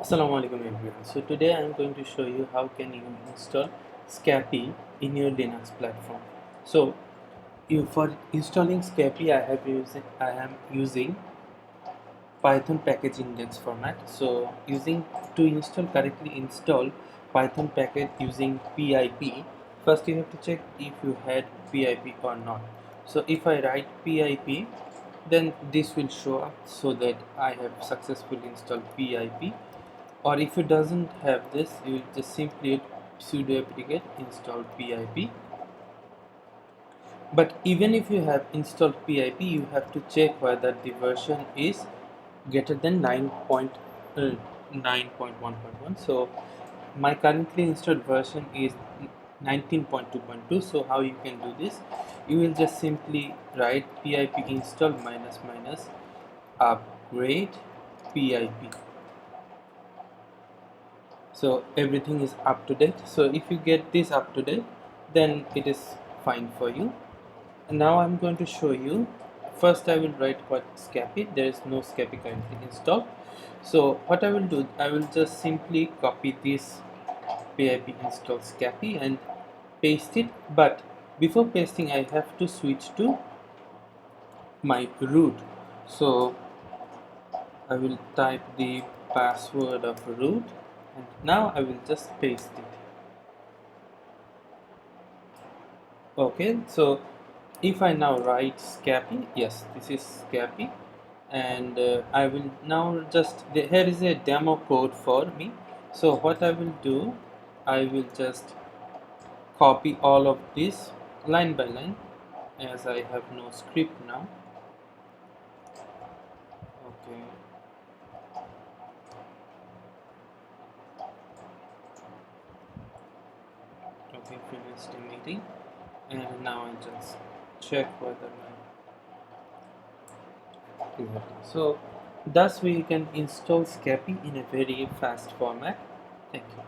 Assalamu alaikum everyone. So today I am going to show you how can you install Scapy in your Linux platform. So for installing Scapy I am using Python package index format. So using to install correctly install Python package using pip, first you have to check if you had pip or not. So if I write pip, then this will show up so that I have successfully installed pip. Or if it doesn't have this, you just simply sudo apt-get install pip. But even if you have installed pip, you have to check whether the version is greater than 9.1.1. So my currently installed version is 19.2.2. so how you can do this, you will just simply write pip install minus minus upgrade pip, so everything is up to date. So if you get this up to date, then it is fine for you. And now I'm going to show you. First I will write what Scapy. There is no Scapy currently installed. So what I will do, I will just simply copy this pip install Scapy and paste it. But before pasting, I have to switch to my root. So I will type the password of root, and now I will just paste it. Okay, so if I now write Scapy, yes, this is Scapy, and I will now here is a demo code for me. So what I will do, I will just copy all of this line by line, as I have no script now. Okay, okay, finished the meeting, and now I just check whether my so thus we can install Scapy in a very fast format. Thank you.